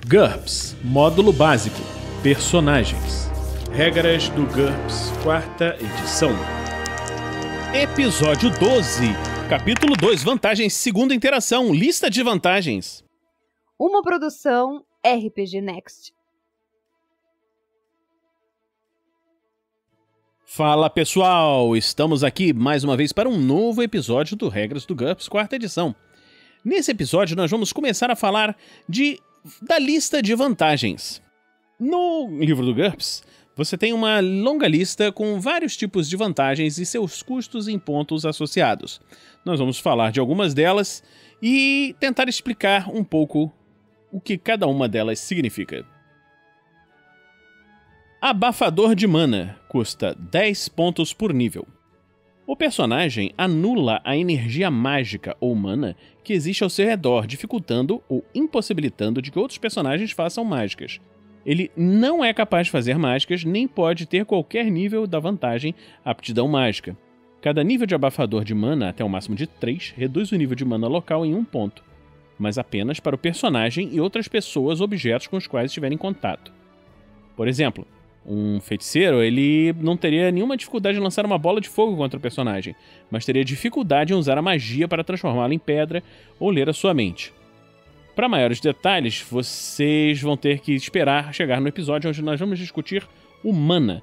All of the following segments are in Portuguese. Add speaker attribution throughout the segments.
Speaker 1: GURPS Módulo Básico Personagens. Regras do GURPS, 4ª edição. Episódio 12, Capítulo 2, Vantagens, segunda interação, lista de vantagens.
Speaker 2: Uma produção RPG Next.
Speaker 1: Fala pessoal, estamos aqui mais uma vez para um novo episódio do Regras do GURPS, 4ª edição. Nesse episódio nós vamos começar a falar da lista de vantagens. No livro do GURPS, você tem uma longa lista com vários tipos de vantagens e seus custos em pontos associados. Nós vamos falar de algumas delas e tentar explicar um pouco o que cada uma delas significa. Abafador de mana custa 10 pontos por nível. O personagem anula a energia mágica ou mana que existe ao seu redor, dificultando ou impossibilitando de que outros personagens façam mágicas. Ele não é capaz de fazer mágicas, nem pode ter qualquer nível da vantagem aptidão mágica. Cada nível de abafador de mana, até o máximo de 3, reduz o nível de mana local em 1 ponto, mas apenas para o personagem e outras pessoas ou objetos com os quais estiver em contato. Por exemplo, um feiticeiro, ele não teria nenhuma dificuldade em lançar uma bola de fogo contra o personagem, mas teria dificuldade em usar a magia para transformá-la em pedra ou ler a sua mente. Para maiores detalhes, vocês vão ter que esperar chegar no episódio onde nós vamos discutir o mana.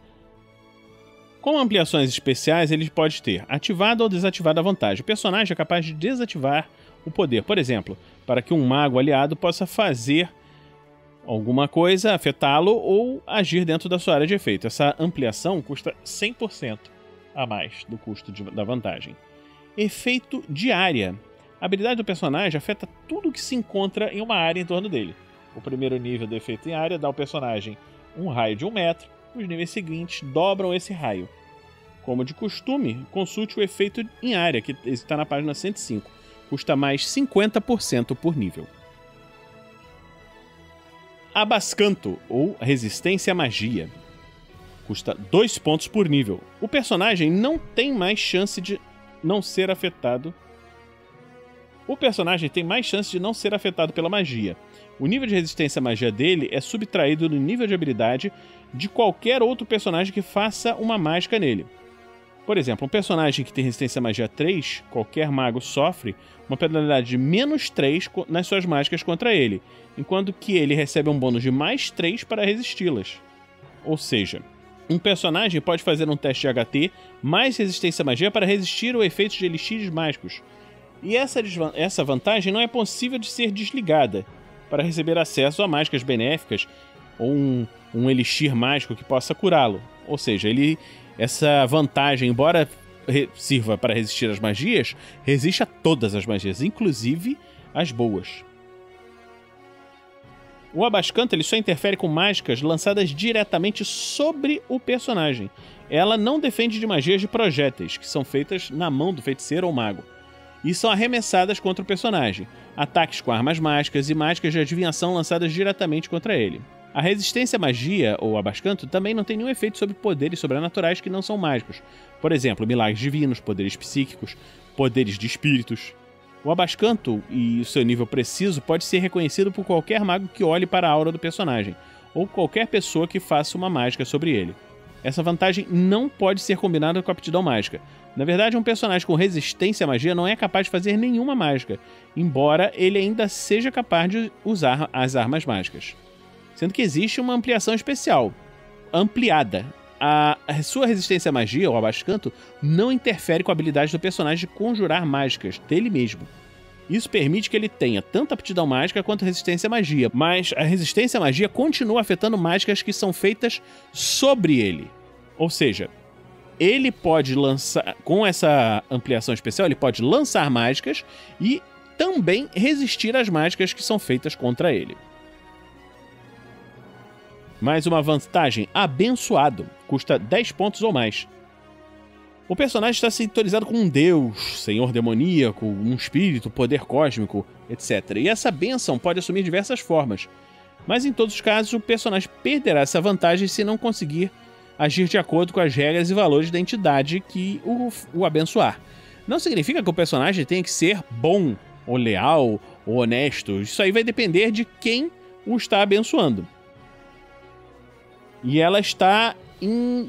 Speaker 1: Com ampliações especiais, ele pode ter ativado ou desativado a vantagem. O personagem é capaz de desativar o poder, por exemplo, para que um mago aliado possa fazer alguma coisa, afetá-lo ou agir dentro da sua área de efeito. Essa ampliação custa 100% a mais do custo da vantagem. Efeito de área. A habilidade do personagem afeta tudo que se encontra em uma área em torno dele. O primeiro nível do efeito em área dá ao personagem um raio de 1 metro. Os níveis seguintes dobram esse raio. Como de costume, consulte o efeito em área, que está na página 105. Custa mais 50% por nível. Abascanto, ou resistência à magia. Custa 2 pontos por nível. O personagem não tem mais chance de não ser afetado. O personagem tem mais chance de não ser afetado pela magia. O nível de resistência à magia dele é subtraído do nível de habilidade de qualquer outro personagem que faça uma mágica nele. Por exemplo, um personagem que tem resistência à magia 3, qualquer mago sofre uma penalidade de -3 nas suas mágicas contra ele, enquanto que ele recebe um bônus de +3 para resisti-las. Ou seja, um personagem pode fazer um teste de HT mais resistência à magia para resistir ao efeito de elixires mágicos. E essa vantagem não é possível de ser desligada para receber acesso a mágicas benéficas ou um elixir mágico que possa curá-lo. Ou seja, essa vantagem, embora sirva para resistir às magias, resiste a todas as magias, inclusive as boas. O Abascanto ele só interfere com mágicas lançadas diretamente sobre o personagem. Ela não defende de magias de projéteis, que são feitas na mão do feiticeiro ou mago, e são arremessadas contra o personagem, ataques com armas mágicas e mágicas de adivinhação lançadas diretamente contra ele. A resistência à magia, ou abascanto, também não tem nenhum efeito sobre poderes sobrenaturais que não são mágicos. Por exemplo, milagres divinos, poderes psíquicos, poderes de espíritos. O abascanto e o seu nível preciso pode ser reconhecido por qualquer mago que olhe para a aura do personagem, ou qualquer pessoa que faça uma mágica sobre ele. Essa vantagem não pode ser combinada com a aptidão mágica. Na verdade, um personagem com resistência à magia não é capaz de fazer nenhuma mágica, embora ele ainda seja capaz de usar as armas mágicas. Sendo que existe uma ampliação especial, ampliada. A sua resistência à magia, ou abascanto, não interfere com a habilidade do personagem de conjurar mágicas dele mesmo. Isso permite que ele tenha tanto aptidão mágica quanto resistência à magia, mas a resistência à magia continua afetando mágicas que são feitas sobre ele. Ou seja, ele pode lançar, com essa ampliação especial, ele pode lançar mágicas e também resistir às mágicas que são feitas contra ele. Mais uma vantagem, abençoado, custa 10 pontos ou mais. O personagem está sintonizado com um deus, senhor demoníaco, um espírito, poder cósmico, etc. E essa bênção pode assumir diversas formas, mas em todos os casos o personagem perderá essa vantagem se não conseguir agir de acordo com as regras e valores da entidade que o abençoar. Não significa que o personagem tenha que ser bom, ou leal, ou honesto. Isso aí vai depender de quem o está abençoando. E ela está em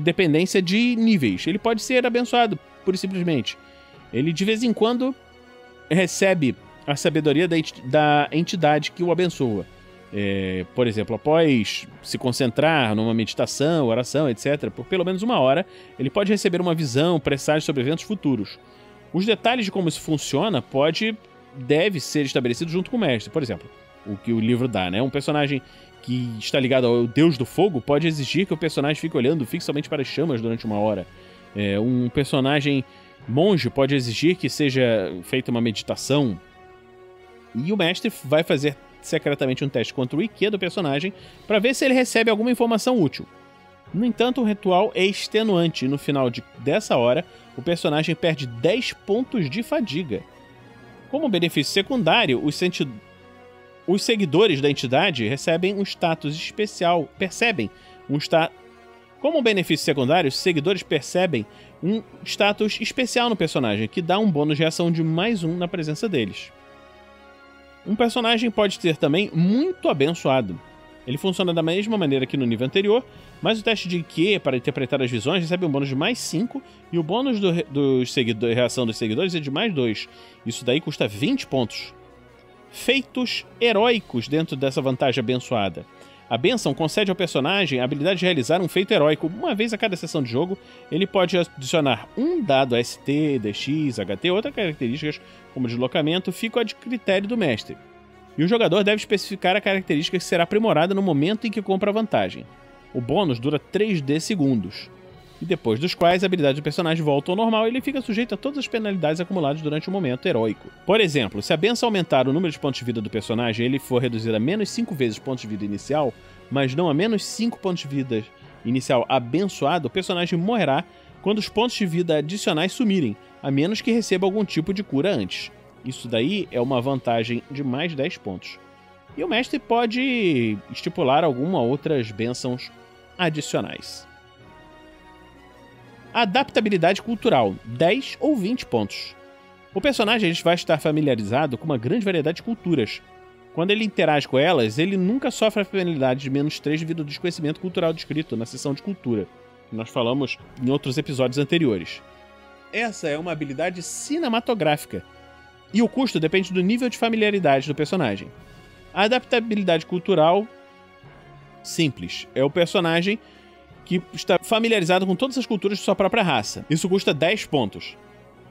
Speaker 1: dependência de níveis. Ele pode ser abençoado, pura e simplesmente. Ele, de vez em quando, recebe a sabedoria da entidade que o abençoa. Por exemplo, após se concentrar numa meditação, oração, etc., por pelo menos 1 hora, ele pode receber uma visão, presságio sobre eventos futuros. Os detalhes de como isso funciona deve ser estabelecido junto com o mestre. Por exemplo, o que o livro dá, né? Um personagem que está ligado ao deus do fogo pode exigir que o personagem fique olhando fixamente para as chamas durante 1 hora. Um personagem monge pode exigir que seja feita uma meditação. E o mestre vai fazer secretamente um teste contra o IQ do personagem para ver se ele recebe alguma informação útil. No entanto, o ritual é extenuante e no final dessa hora, o personagem perde 10 pontos de fadiga. Como benefício secundário, os seguidores da entidade recebem um status especial. Como benefício secundário, os seguidores percebem um status especial no personagem, que dá um bônus de reação de +1 na presença deles. Um personagem pode ser também muito abençoado. Ele funciona da mesma maneira que no nível anterior, mas o teste de IQ para interpretar as visões recebe um bônus de +5 e o bônus de reação dos seguidores é de +2. Isso daí custa 20 pontos. Feitos heróicos dentro dessa vantagem abençoada. A bênção concede ao personagem a habilidade de realizar um feito heróico. Uma vez a cada sessão de jogo, ele pode adicionar um dado ST, DX, HT, outras características, como deslocamento, ficam a critério do mestre. E o jogador deve especificar a característica que será aprimorada no momento em que compra a vantagem. O bônus dura 3D segundos, e depois dos quais a habilidade do personagem volta ao normal e ele fica sujeito a todas as penalidades acumuladas durante o momento heróico. Por exemplo, se a benção aumentar o número de pontos de vida do personagem e ele for reduzido a -5 vezes o ponto de vida inicial, mas não a -5 pontos de vida inicial abençoado, o personagem morrerá quando os pontos de vida adicionais sumirem, a menos que receba algum tipo de cura antes. Isso daí é uma vantagem de mais 10 pontos. E o mestre pode estipular algumas outras bênçãos adicionais. Adaptabilidade cultural, 10 ou 20 pontos. O personagem vai estar familiarizado com uma grande variedade de culturas. Quando ele interage com elas, ele nunca sofre a penalidade de -3 devido ao desconhecimento cultural descrito na seção de cultura, que nós falamos em outros episódios anteriores. Essa é uma habilidade cinematográfica, e o custo depende do nível de familiaridade do personagem. A adaptabilidade cultural, simples, é o personagem que está familiarizado com todas as culturas de sua própria raça. Isso custa 10 pontos.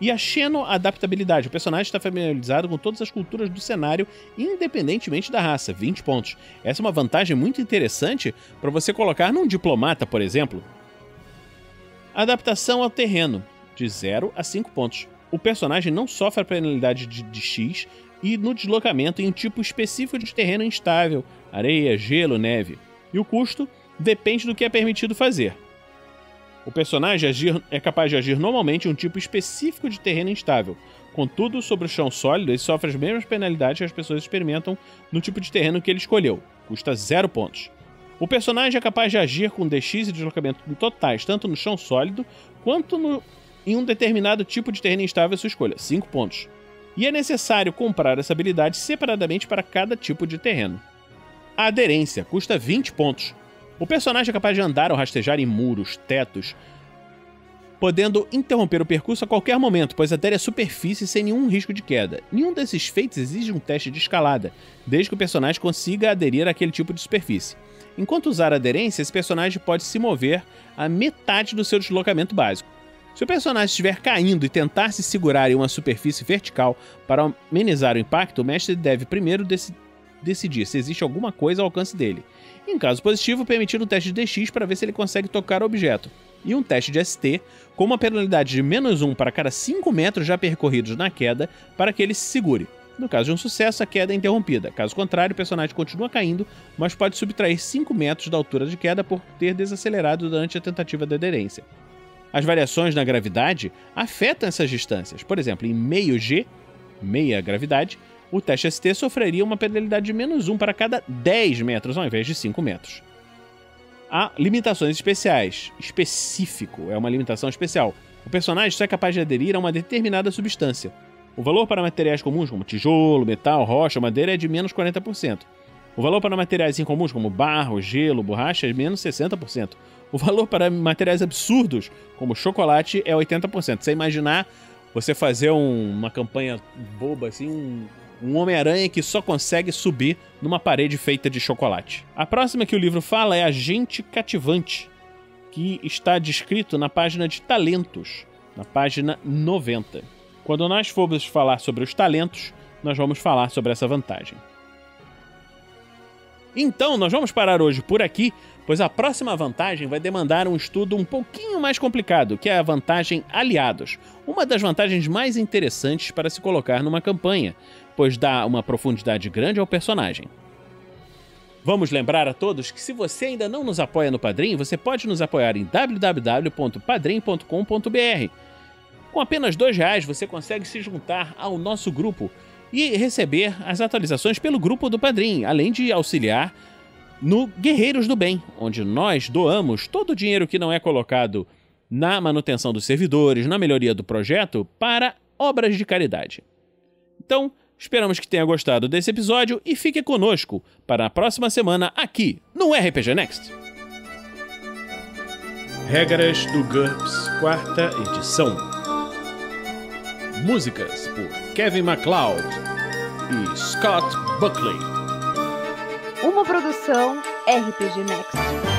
Speaker 1: E a xeno-adaptabilidade. O personagem está familiarizado com todas as culturas do cenário, independentemente da raça. 20 pontos. Essa é uma vantagem muito interessante para você colocar num diplomata, por exemplo. Adaptação ao terreno. De 0 a 5 pontos. O personagem não sofre a penalidade de X e no deslocamento em um tipo específico de terreno instável. Areia, gelo, neve. E o custo depende do que é permitido fazer. O personagem é capaz de agir normalmente em um tipo específico de terreno instável. Contudo, sobre o chão sólido, ele sofre as mesmas penalidades que as pessoas experimentam no tipo de terreno que ele escolheu. Custa 0 pontos. O personagem é capaz de agir com DX e deslocamento totais, tanto no chão sólido, quanto em um determinado tipo de terreno instável à sua escolha. 5 pontos. E é necessário comprar essa habilidade separadamente para cada tipo de terreno. A aderência custa 20 pontos. O personagem é capaz de andar ou rastejar em muros, tetos, podendo interromper o percurso a qualquer momento, pois adere à superfície sem nenhum risco de queda. Nenhum desses feitos exige um teste de escalada, desde que o personagem consiga aderir àquele tipo de superfície. Enquanto usar a aderência, esse personagem pode se mover a metade do seu deslocamento básico. Se o personagem estiver caindo e tentar se segurar em uma superfície vertical para amenizar o impacto, o mestre deve primeiro decidir se existe alguma coisa ao alcance dele. Em caso positivo, permitir um teste de DX para ver se ele consegue tocar o objeto, e um teste de ST com uma penalidade de -1 para cada 5 metros já percorridos na queda para que ele se segure. No caso de um sucesso, a queda é interrompida. Caso contrário, o personagem continua caindo, mas pode subtrair 5 metros da altura de queda por ter desacelerado durante a tentativa de aderência. As variações na gravidade afetam essas distâncias. Por exemplo, em meio G, meia gravidade, o teste ST sofreria uma penalidade de -1 para cada 10 metros, ao invés de 5 metros. Há limitações especiais. Específico é uma limitação especial. O personagem só é capaz de aderir a uma determinada substância. O valor para materiais comuns, como tijolo, metal, rocha, madeira, é de -40%. O valor para materiais incomuns, como barro, gelo, borracha, é menos 60%. O valor para materiais absurdos, como chocolate, é 80%. Você imaginar você fazer uma campanha boba, assim, um Homem-Aranha que só consegue subir numa parede feita de chocolate. A próxima que o livro fala é Agente Cativante, que está descrito na página de talentos, na página 90. Quando nós formos falar sobre os talentos, nós vamos falar sobre essa vantagem. Então, nós vamos parar hoje por aqui, pois a próxima vantagem vai demandar um estudo um pouquinho mais complicado, que é a vantagem Aliados, uma das vantagens mais interessantes para se colocar numa campanha, pois dá uma profundidade grande ao personagem. Vamos lembrar a todos que se você ainda não nos apoia no Padrim, você pode nos apoiar em www.padrim.com.br. Com apenas R$2 você consegue se juntar ao nosso grupo e receber as atualizações pelo grupo do Padrim, além de auxiliar no Guerreiros do Bem, onde nós doamos todo o dinheiro que não é colocado na manutenção dos servidores, na melhoria do projeto, para obras de caridade. Então, esperamos que tenha gostado desse episódio e fique conosco para a próxima semana aqui no RPG Next. Regras do GURPS, 4ª edição. Músicas por Kevin MacLeod e Scott Buckley.
Speaker 2: Uma produção RPG Next.